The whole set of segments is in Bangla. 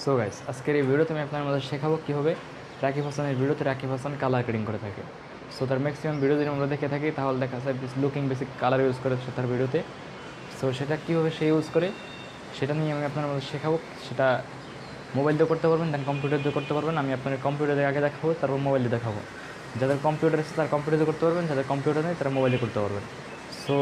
সো গাইস, আজকের এই ভিডিওতে আমি আপনার মধ্যে শেখাবো কীভাবে রাকিব হাসানের ভিডিওতে রাকিব হাসান কালার গ্রেডিং করে থাকে। সো তার ম্যাক্সিমাম ভিডিও যদি আমরা দেখে থাকি তাহলে দেখা যায় লুকিং বেসিক কালার ইউজ করে তার ভিডিওতে। সো সেটা কীভাবে সে ইউজ করে সেটা নিয়ে আমি আপনার মধ্যে শেখাবো। সেটা মোবাইল দিয়ে করতে পারবেন, দেন কম্পিউটার দিয়ে করতে পারবেন। আমি আপনার কম্পিউটার দিয়ে আগে দেখাবো, তারপর মোবাইল দিয়ে দেখাবো। যাদের কম্পিউটার আছে তারা কম্পিউটার দিয়ে করতে পারবেন, যাদের কম্পিউটার নেই তারা মোবাইলে করতে পারবেন। সো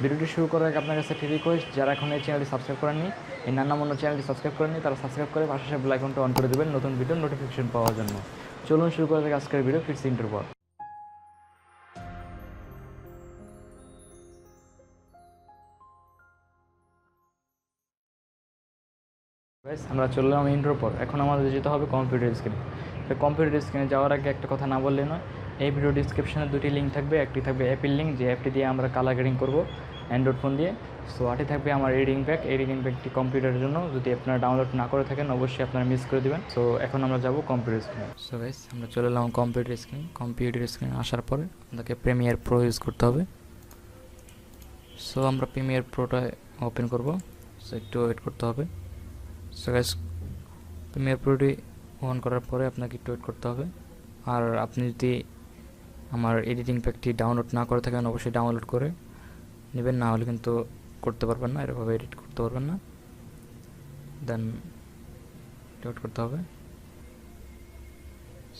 ভিডিওটি শুরু করার আগে আপনার কাছে একটি রিকোয়েস্ট, যারা এখন এই চ্যানেলটি সাবস্ক্রাইব করেননি, এই নান্নামন্য চ্যানেলটি সাবস্ক্রাইব করেননি, তারা সাবস্ক্রাইব করে পাশে বেল আইকনটা অন করে দেবেন নতুন ভিডিওর নোটিফিকেশন পাওয়ার জন্য। চলুন শুরু করা যাক আজকের ভিডিও ফিটস ইন্টার পর। আমরা চললাম ইন্ট্রোর পর, এখন আমাদের যেতে হবে কম্পিউটার স্ক্রিনে। কম্পিউটার স্ক্রিনে যাওয়ার আগে একটা কথা না বললে নয়, এই ভিডিও ডিসক্রিপশনে দুটি লিঙ্ক থাকবে। একটি থাকবে অ্যাপের লিঙ্ক, যে অ্যাপটি দিয়ে আমরা কালার গ্রেডিং করবো অ্যান্ড্রয়েড ফোন দিয়ে। সো আরটি থাকবে আমার এডিটিং প্যাক। এডিটিং প্যাকটি কম্পিউটারের জন্য, যদি আপনারা ডাউনলোড না করে থাকেন অবশ্যই আপনারা মিস করে দেবেন। সো এখন আমরা যাব কম্পিউটার স্ক্রিনে। সো গাইস, আমরা চলে এলাম কম্পিউটার স্ক্রিনে আসার পরে আপনাকে প্রিমিয়ার প্রো ইউজ করতে হবে। সো আমরা প্রিমিয়ার প্রোটা ওপেন করব। সো একটু ওয়েট করতে হবে। সো গাইস, প্রিমিয়ার প্রোটি অন করার পরে আপনাকে একটু ওয়েট করতে হবে। আর আপনি যদি আমার এডিটিং প্যাকটি ডাউনলোড না করে থাকেন অবশ্যই ডাউনলোড করে নেবেন, না হলে কিন্তু করতে পারবেন না, এরকমভাবে এডিট করতে পারবেন না। দেন ওয়েট করতে হবে।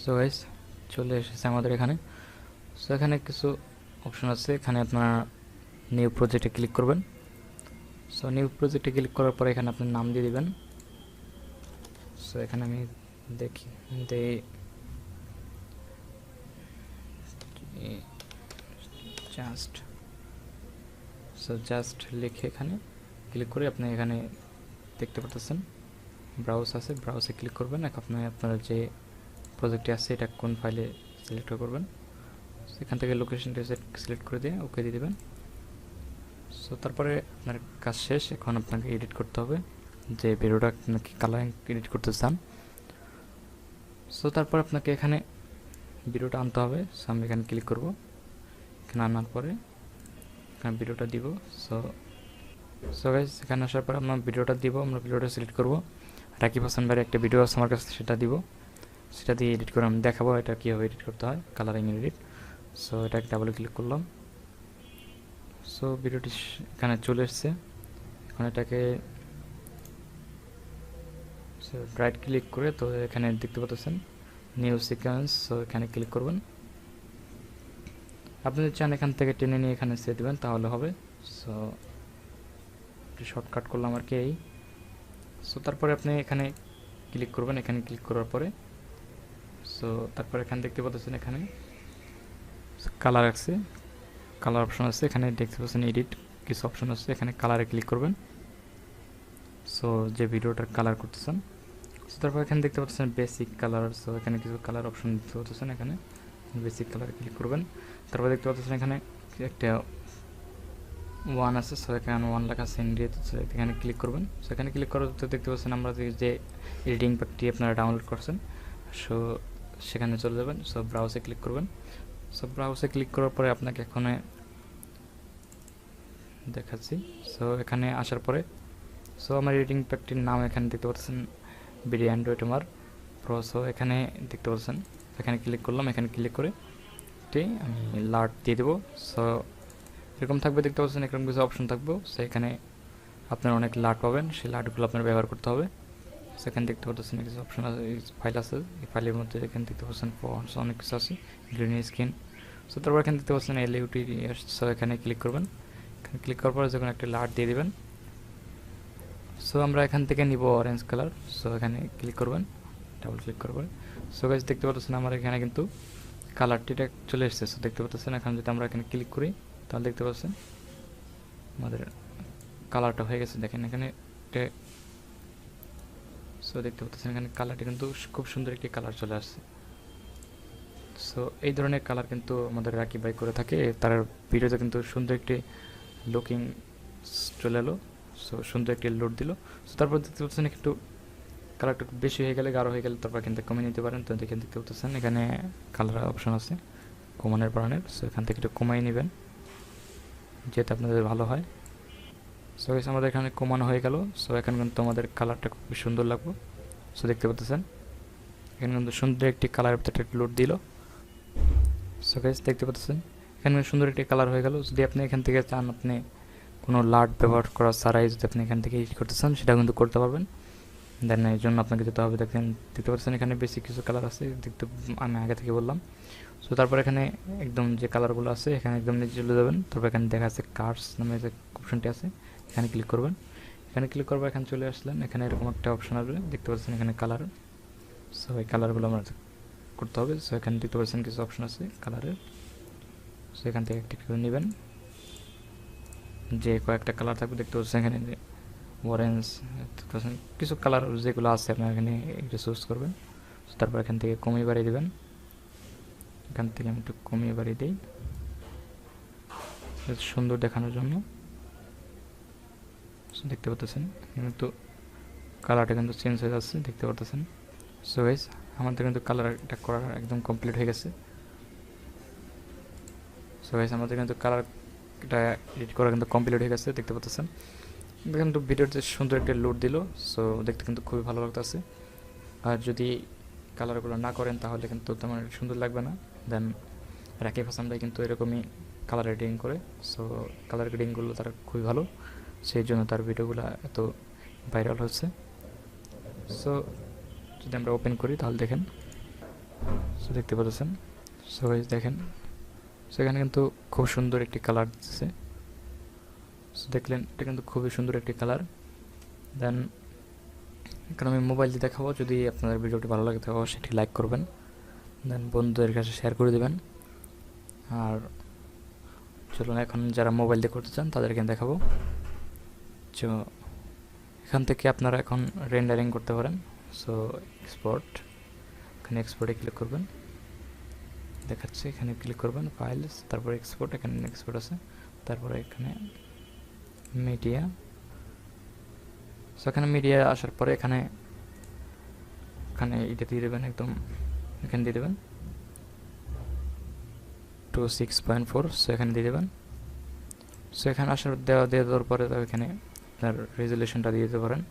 সো গাইস, চলে এসেছে আমাদের এখানে। সো এখানে কিছু অপশন আছে, এখানে আপনারা নিউ প্রজেক্টে ক্লিক করবেন। সো নিউ প্রজেক্টে ক্লিক করার পরে এখানে আপনার নাম দিয়ে দিবেন। সো এখানে আমি দেখি জাস্ট লিখে এখানে ক্লিক করে আপনি এখানে দেখতে পাচ্ছেন ব্রাউজ আছে, ব্রাউজে ক্লিক করবেন। আপনার যে প্রজেক্টটি আছে এটা কোন ফাইলে সিলেক্ট করবেন। এখান থেকে লোকেশনটি সিলেক্ট করে দিয়ে ওকে দিয়ে দেবেন। সো তারপরে আপনার কাজ শেষ। এখন আপনাকে এডিট করতে হবে, যে ভিডিওটা আপনাকে কালারিং এডিট করতে চান। সো তারপর আপনাকে এখানে ভিডিওটা আনতে হবে। সো আমি এখানে ক্লিক করব। এখানে আনার পরে এখানে ভিডিওটা দিব। সো গাইস, এখানে আসার পর আমরা ভিডিওটা দিব। আমরা ভিডিওটা সিলেক্ট করব। রাকিব হাসান ভাইয়ের একটা ভিডিও আছে আমার কাছে, সেটা দিব। সেটা দিয়ে এডিট করে আমি দেখাবো এটা কীভাবে এডিট করতে হয়, কালারিং এডিট। সো এটা ডাবল ক্লিক করলাম। সো ভিডিওটি এখানে চলে এসছে। এখন এটাকে রাইট ক্লিক করে তো এখানে দেখতে পাচ্ছেন নিউ সিকোয়েন্স। সো এখানে ক্লিক করবেন। আপনি যদি চান এখান থেকে টেনে নিয়ে এখানে সেট দেবেন তাহলে হবে। সো শর্টকাট করলাম আর কি এই। সো তারপরে আপনি এখানে ক্লিক করবেন। এখানে ক্লিক করার পরে সো তারপরে এখানে দেখতে পাচ্ছেন এখানে কালার আছে, কালার অপশন আছে। এখানে দেখতে পাচ্ছেন এডিট কিছু অপশন আছে, এখানে কালারে ক্লিক করবেন। সো যে ভিডিওটার কালার করতেছেন। সো তারপর এখানে দেখতে পাচ্ছেন বেসিক কালার। সো এখানে কিছু কালার অপশন দেখতে পাচ্ছেন, এখানে বেসিক কালারে ক্লিক করবেন। তারপর দেখতে পাচ্ছেন এখানে একটা ওয়ান আছে। সো এখানে ওয়ান লেখা আছে ইন্ডিয়াতে। সো এখানে ক্লিক করবেন। সো এখানে ক্লিক করার দেখতে পাচ্ছেন আমরা যে এডিটিং প্যাকটি আপনারা ডাউনলোড করছেন, সো সেখানে চলে যাবেন। সো ব্রাউজে ক্লিক করবেন। সো ব্রাউজে ক্লিক করার পরে আপনাকে এখানে দেখাচ্ছি। সো এখানে আসার পরে সো আমার এডিটিং প্যাকটির নাম এখানে দেখতে পাচ্ছেন বিডি অ্যান্ড্রয়েড আমার প্রো। সো এখানে দেখতে পাচ্ছেন, এখানে ক্লিক করলাম। এখানে ক্লিক করে আমি লার্ট দিয়ে দেবো। সো এরকম থাকবে, দেখতে পাচ্ছেন এরকম কিছু অপশন থাকবে। সো এখানে আপনার অনেক লার্ট পাবেন, সেই লার্টগুলো আপনার ব্যবহার করতে হবে। সেখানে দেখতে পাচ্ছেন কিছু অপশন আছে, ফাইল আছে। এই ফাইলের মধ্যে এখানে দেখতে পাচ্ছেন ফন্টস অনেক কিছু আছে, গ্রিন স্ক্রিন। সো তারপর এখানে দেখতে পাচ্ছেন এলইউটি। সো এখানে ক্লিক করবেন। এখানে ক্লিক করার পরে যখন একটা লার্ট দিয়ে দেবেন। সো আমরা এখান থেকে নিব অরেঞ্জ কালার। সো এখানে ক্লিক করবেন, ডাবল ক্লিক করবেন। সো গাইস, দেখতে পাচ্ছেন আমার এখানে কিন্তু কালারটিটা চলে এসেছে। সো দেখতে পাচ্ছেন এখন যদি আমরা এখানে ক্লিক করি তাহলে দেখতে পাচ্ছেন আমাদের কালারটা হয়ে গেছে। দেখেন এখানে সো দেখতে পাচ্ছেন এখানে কালারটি কিন্তু খুব সুন্দর একটি কালার চলে আসছে। সো এই ধরনের কালার কিন্তু আমাদের রাকিব ভাই করে থাকে, তার ভিডিওতে কিন্তু সুন্দর একটি লুকিং চলে এলো। সো সুন্দর একটি লোড দিল। সো তারপর দেখতে পাচ্ছেন একটু কালারটা বেশি হয়ে গেলে, গাঢ় হয়ে গেলে তারপর কিন্তু কমিয়ে নিতে পারেন। তো দেখে দেখতে পাচ্ছেন এখানে কালার অপশন আছে কমানোর বাড়ানোর। সো এখান থেকে একটু কমাই নেবেন যেটা আপনাদের ভালো হয়। সো আমাদের এখানে কমানো হয়ে গেল। সো এখন কিন্তু আমাদের কালারটা খুব সুন্দর লাগবে। সো দেখতে পাচ্ছেন এখানে কিন্তু সুন্দর একটি কালার ভিতরে লোড দিল। সো গাইস দেখতে পাচ্ছেন এখানে সুন্দর একটি কালার হয়ে গেল। যদি আপনি এখান থেকে চান আপনি কোনো লাট ব্যবহার করা ছাড়াই যদি আপনি এখান থেকে এডিট করতে চান সেটা কিন্তু করতে পারবেন। দেন এই জন্য আপনাকে যেতে হবে, দেখতে পাচ্ছেন এখানে বেশি কিছু কালার আছে, দেখতে আমি আগে থেকে বললাম। সো তারপর এখানে একদম যে কালারগুলো আছে এখানে একদম নিচে চলে যাবেন। তারপর এখানে দেখা আছে কার্স নামে যে অপশনটি আছে এখানে ক্লিক করবেন। এখানে ক্লিক করবো, এখানে চলে আসলেন, এখানে এরকম একটা অপশন আসবে, দেখতে পাচ্ছেন এখানে কালার। সো এই কালারগুলো আমরা করতে হবে। সো এখানে দেখতে পাচ্ছেন কিছু অপশন আছে কালারের, সো এখান থেকে একটি করে নেবেন। যে কয়েকটা কালার থাকবে দেখতে পাচ্ছেন এখানে অরেঞ্জ, কিছু কালার যেগুলো আছে আপনার এখানে একটু চুজ করবেন। তারপর এখান থেকে কমিয়ে বাড়িয়ে দেবেন। এখান থেকে আমি একটু কমিয়ে বাড়িয়ে দিই সুন্দর দেখানোর জন্য। দেখতে পাচ্ছেন কিন্তু কালারটা কিন্তু চেঞ্জ হয়ে যাচ্ছে, দেখতে পাচ্ছেন। সো গাইস আমাদের কিন্তু কালারটা করা একদম কমপ্লিট হয়ে গেছে। সো গাইস আমাদের কিন্তু কালারটা এডিট করা কিন্তু কমপ্লিট হয়ে গেছে, দেখতে পাচ্ছেন। কিন্তু ভিডিওতে সুন্দর একটা লোড দিল, সো দেখতে কিন্তু খুবই ভালো লাগতেছে। আর যদি কালারগুলো না করেন তাহলে কিন্তু তেমন সুন্দর লাগবে না। দেন রাকিব হাসান ভাই কিন্তু এরকমই কালার এডিটিং করে, সো কালার এডিটিংগুলো তার খুবই ভালো, সেই জন্য তার ভিডিওগুলো এত ভাইরাল হচ্ছে। সো যদি আমরা ওপেন করি তাহলে দেখেন, সো দেখতে পাচ্ছেন। সো দেখেন সেখানে কিন্তু খুব সুন্দর একটি কালার দিচ্ছে, সো দেখলেন এটা কিন্তু খুবই সুন্দর একটি কালার। দেন এখন আমি মোবাইল দিয়ে দেখাবো, যদি আপনাদের ভিডিওটি ভালো লাগে তাহলে সেটি লাইক করবেন, দেন বন্ধুদের কাছে শেয়ার করে দেবেন। আর চলুন এখন যারা মোবাইল দিয়ে করতে চান তাদেরকে দেখাবো। তো এখান থেকে আপনারা এখন রেন্ডারিং করতে পারেন। সো এক্সপোর্ট, এখানে এক্সপোর্টে ক্লিক করবেন, দেখাচ্ছে এখানে ক্লিক করবেন ফাইলস, তারপরে এক্সপোর্ট, এখানে এক্সপোর্ট আছে, তারপরে এখানে মিডিয়া। সো এখানে মিডিয়া আসার পরে এখানে এটা দিয়ে দেবেন, একদম এখানে দিয়ে দেবেন 26.4। সো এখানে দিয়ে দেবেন। সো এখানে আসার দেওয়ার পরে এখানে আপনার রেজুলেশনটা দিয়ে দিতে পারেন,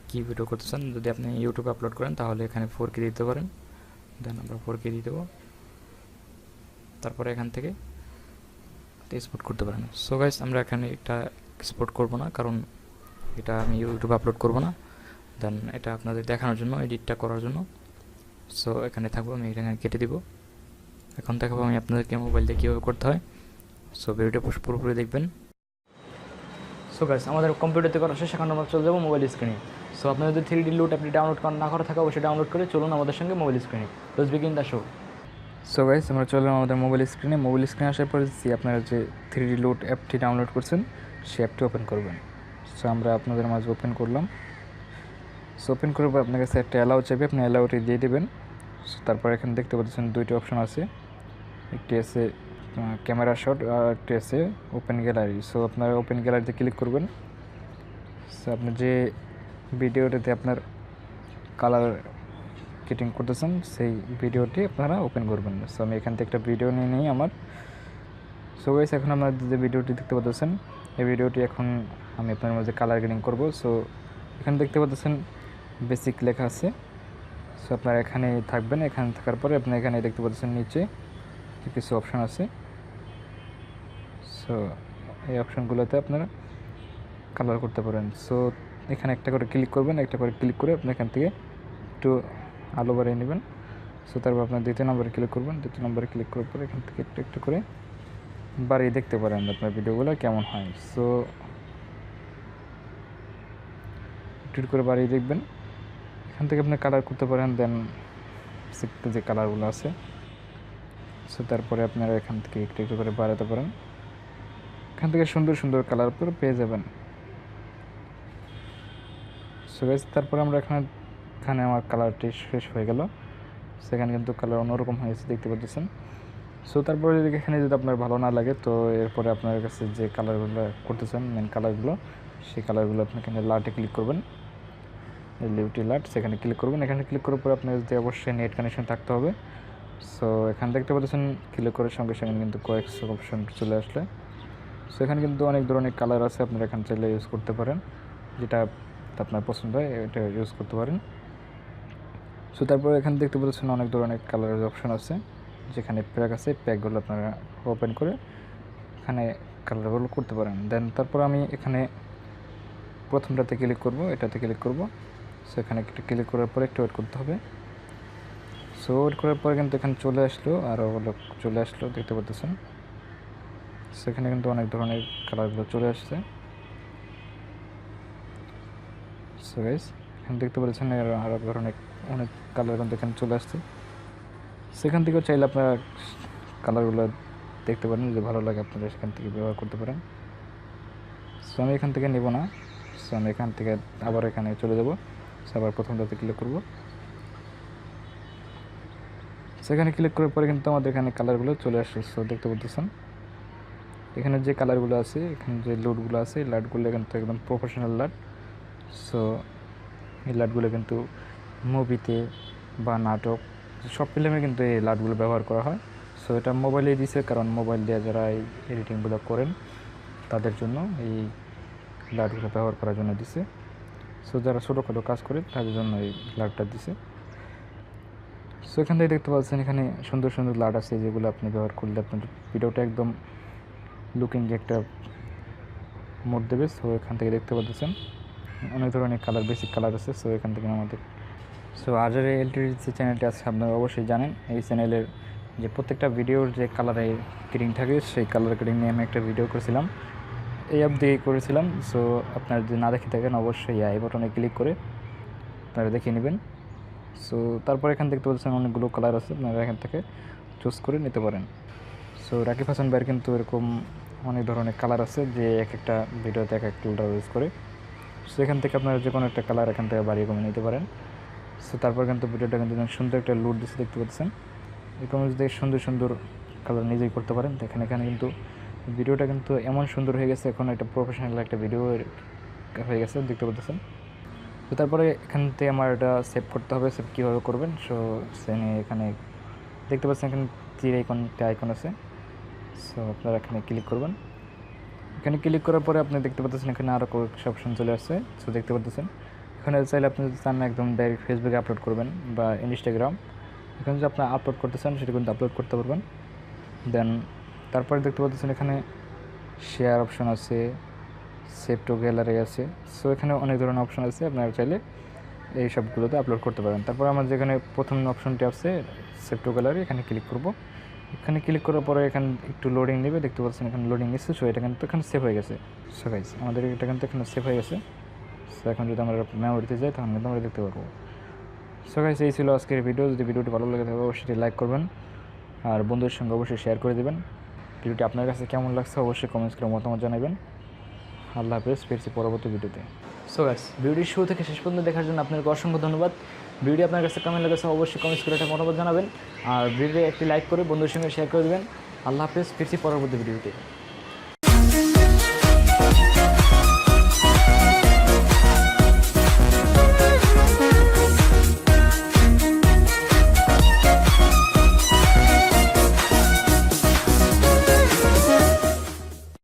কী ভিডিও করতে চান। যদি আপনি ইউটিউবে আপলোড করেন তাহলে এখানে 4K দিতে পারেন, দেন আমরা 4K দিয়ে দেবো। তারপরে এখান থেকে এক্সপোর্ট করতে পারেন। সো গাইস আমরা এখানে এটা এক্সপোর্ট করব না, কারণ এটা আমি ইউটিউবে আপলোড করব না, দেন এটা আপনাদের দেখানোর জন্য, এডিটটা করার জন্য। সো এখানে থাকবো, আমি এখানে কেটে দিব। এখন দেখাবো আমি আপনাদেরকে মোবাইল দিয়ে কীভাবে করতে হয়। সো ভিডিওটা পুরোপুরি দেখবেন। সো গাইস আমাদের কম্পিউটারতে করা শেষ, এখন আমরা চলে যাবো মোবাইল স্ক্রিনে। সো আপনার যদি 3D লুট অ্যাপটি ডাউনলোড না করা থাকে অবশ্যই ডাউনলোড করে চলুন আমাদের সঙ্গে মোবাইল স্ক্রিনে। Let's begin the show. So guys আমরা চললাম আমাদের মোবাইল স্ক্রিনে। মোবাইল স্ক্রিনে আসার পরে আপনারা যে 3D লুট অ্যাপটি ডাউনলোড করছেন সেই অ্যাপটি ওপেন করবেন। সো আমরা আপনাদের মাঝে ওপেন করলাম। সো ওপেন করার পর আপনার কাছে একটা অ্যালাউ চাইবে, আপনি অ্যালাউটি দিয়ে দেবেন। সো তারপর এখানে দেখতে পাচ্ছেন দুইটি অপশন আছে, একটি আছে ক্যামেরা শট আর একটি আছে ওপেন গ্যালারি। সো আপনারা ওপেন গ্যালারিতে ক্লিক করবেন। সো আপনি যে ভিডিওটাতে আপনার কালার কিটিং করতেছেন সেই ভিডিওটি আপনারা ওপেন করবেন। সো আমি এখান থেকে একটা ভিডিও নিয়ে নিই আমার। সো গাইস এখন আপনারা যে ভিডিওটি দেখতে পাচ্ছেন এই ভিডিওটি এখন আমি আপনার মধ্যে কালার গ্রেডিং করব। সো এখানে দেখতে পাচ্ছেন বেসিক লেখা আছে। সো আপনারা এখানে থাকবেন, এখানে থাকার পরে আপনি এখানে দেখতে পাচ্ছেন নিচে কিছু অপশান আছে। সো এই অপশানগুলোতে আপনারা কালার করতে পারেন। সো এখানে একটা করে ক্লিক করবেন, একটা করে ক্লিক করে আপনি এখান থেকে একটু আলো বাড়িয়ে নেবেন। সো তারপর আপনার দ্বিতীয় নম্বরে ক্লিক করবেন, দ্বিতীয় নম্বরে ক্লিক করার পরে এখান থেকে একটু একটু করে বাড়িয়ে দেখতে পারেন আপনার ভিডিওগুলো কেমন হয়। সো একটু করে বাড়িয়ে দেখবেন, এখান থেকে আপনি কালার করতে পারেন। দেন যে কালারগুলো আছে সো তারপরে আপনারা এখান থেকে একটু একটু করে বাড়াতে পারেন, এখান থেকে সুন্দর সুন্দর কালার করে পেয়ে যাবেন। সো গাইস তারপরে আমরা এখানে আমার কালারটি শেষ হয়ে গেল, সেখানে কিন্তু কালার অন্যরকম হয়েছে দেখতে পাচ্ছেন। সো তারপরে যদি এখানে যদি আপনার ভালো না লাগে তো এরপরে আপনার কাছে যে কালারগুলো করতেছেন মেন কালারগুলো, সেই কালারগুলো আপনি এখানে লাটে ক্লিক করবেন, লিউটি লাট, সেখানে ক্লিক করবেন। এখানে ক্লিক করার পর আপনার যদি অবশ্যই নেট কানেকশন থাকতে হবে। সো এখানে দেখতে পাচ্ছেন ক্লিক করার সঙ্গে সঙ্গে কিন্তু কয়েকশো অপশন চলে আসলে। সো এখানে কিন্তু অনেক ধরনের কালার আছে, আপনারা এখানে চাইলে ইউজ করতে পারেন, যেটা আপনার পছন্দ হয় এটা ইউজ করতে পারেন। সো তারপরে এখানে দেখতে পাচ্ছেন অনেক ধরনের কালারের অপশন আছে, যেখানে প্যাক আছে, প্যাকগুলো আপনারা ওপেন করে এখানে কালারগুলো করতে পারেন। দেন তারপর আমি এখানে প্রথমটাতে ক্লিক করব, এটাতে ক্লিক করব। সো এখানে ক্লিক করার পরে একটু ওয়েট করতে হবে। সো ওয়েট করার পরে কিন্তু এখানে চলে আসলো, আরও চলে আসলো, দেখতে পাচ্ছেন। সেখানে কিন্তু অনেক ধরনের কালারগুলো চলে আসছে। সো গাইস এখানে দেখতে পাচ্ছেন আরও ধরনের অনেক কালার কিন্তু এখানে চলে আসছে। সেখান থেকেও চাইলে আপনারা কালারগুলো দেখতে পারেন, যদি ভালো লাগে আপনারা সেখান থেকে ব্যবহার করতে পারেন। সো আমি এখান থেকে নেব না। সো আমি এখান থেকে আবার এখানে চলে যাব। সো আবার প্রথমটাতে ক্লিক করব। সেখানে ক্লিক করার পরে কিন্তু আমাদের এখানে কালারগুলো চলে আসছে। সো দেখতে পাচ্ছেন এখানে যে কালারগুলো আছে, এখানে যে লাইটগুলো আছে, এই লাইটগুলো কিন্তু একদম প্রফেশনাল লাইট। সো এই লাইটগুলো কিন্তু মুভিতে বা নাটক সব ফিল্মে কিন্তু এই লাইটগুলো ব্যবহার করা হয়। সো এটা মোবাইলেই দিছে, কারণ মোবাইল দিয়ে যারা এই এডিটিংগুলো করেন তাদের জন্য এই লাইটগুলো ব্যবহার করার জন্য দিছে। সো যারা ছোটোখাটো কাজ করে তাদের জন্য এই লাইটটা দিছে। সো এখান থেকে দেখতে পাচ্ছেন এখানে সুন্দর সুন্দর লাইট আছে, যেগুলো আপনি ব্যবহার করলে আপনার ভিডিওটা একদম লুকিং একটা মোড দেবে। সো এখান থেকে দেখতে পাচ্ছেন অনেক ধরনের কালার, বেসিক কালার আছে। সো এখান থেকে আমাদের আজাইরা এলটিডি যে চ্যানেলটি আছে আপনারা অবশ্যই জানেন। এই চ্যানেলের যে প্রত্যেকটা ভিডিওর যে কালারের গ্রেডিং থাকে, সেই কালার গ্রেডিং নিয়ে আমি একটা ভিডিও করেছিলাম, এই অ্যাপ দিয়ে করেছিলাম। সো আপনারা যদি না দেখে থাকেন অবশ্যই এই বাটনে ক্লিক করে আপনারা দেখে নেবেন। সো তারপর এখান থেকে বলছেন অনেকগুলো কালার আছে, আপনারা এখান থেকে চুজ করে নিতে পারেন। সো রাকিব হাসান ভাইয়ের কিন্তু এরকম অনেক ধরনের কালার আছে, যে এক একটা ভিডিওতে এক একটা ইউজ করে। সো এখান থেকে আপনারা যে কোনো একটা কালার এখান থেকে বাড়িয়ে কমে নিতে পারেন। সো তারপর কিন্তু ভিডিওটা কিন্তু সুন্দর একটা লুট দিচ্ছে, দেখতে পাচ্ছেন। এরকম যদি সুন্দর সুন্দর কালার নিজেই করতে পারেন। দেখেন এখানে কিন্তু ভিডিওটা কিন্তু এমন সুন্দর হয়ে গেছে, এখন একটা প্রফেশনাল একটা ভিডিও হয়ে গেছে, দেখতে পাচ্ছেন। তো তারপরে এখান থেকে আমার এটা সেভ করতে হবে। সেভ কীভাবে করবেন? সো এখানে দেখতে পাচ্ছেন এখানে তীর আইকন আছে। সো আপনারা এখানে ক্লিক করবেন। এখানে ক্লিক করার পরে আপনি দেখতে পাচ্ছেন এখানে আরও কয়েকটা অপশন চলে আসছে। সো দেখতে পাচ্ছেন এখানে চাইলে আপনি যদি চান একদম ডাইরেক্ট ফেসবুকে আপলোড করবেন বা ইনস্টাগ্রাম, এখানে যদি আপনি আপলোড করতে চান সেটা কিন্তু আপলোড করতে পারবেন। দেন তারপরে দেখতে পাচ্ছেন এখানে শেয়ার অপশন আছে, সেভ টু গ্যালারি আছে। সো এখানে অনেক ধরনের অপশন আছে, আপনারা চাইলে এই সবগুলোতে আপলোড করতে পারেন। তারপর আমার যেখানে প্রথম অপশনটি আছে সেভ টু গ্যালারি, এখানে ক্লিক করব। এখানে ক্লিক করার পরে এখানে একটু লোডিং নেবে, দেখতে পাচ্ছেন এখানে লোডিং এসেছে। সো এটা কিন্তু এখানে সেভ হয়ে গেছে। সো গাইস আমাদের এটা কিন্তু এখানে সেভ হয়ে গেছে। সো এখন যদি আমরা মেমোরিতে যাই তখন কিন্তু আমরা দেখতে পারবো। সো গাইস এই ছিল আজকের ভিডিও। যদি ভিডিওটি ভালো লাগে তাহলে অবশ্যই লাইক করবেন, আর বন্ধুদের সঙ্গে অবশ্যই শেয়ার করে দেবেন। ভিডিওটি আপনার কাছে কেমন লাগছে অবশ্যই কমেন্টস করে মতামত জানাবেন। আল্লাহ হাফেজ, ফিরছি পরবর্তী ভিডিওতে। সো গাইস ভিডিওটি শুরু থেকে শেষ পর্যন্ত দেখার জন্য আপনাকে অসংখ্য ধন্যবাদ। ভিডিও আপনার কাছে কেমন লেগেছে অবশ্যই কমেন্টস করে একটা মতামত জানাবেন, আর ভিডিওটি একটি লাইক করে বন্ধুদের সঙ্গে শেয়ার করে দেবেন। আল্লাহ হাফেজ, ফিরছি পরবর্তী ভিডিওতে।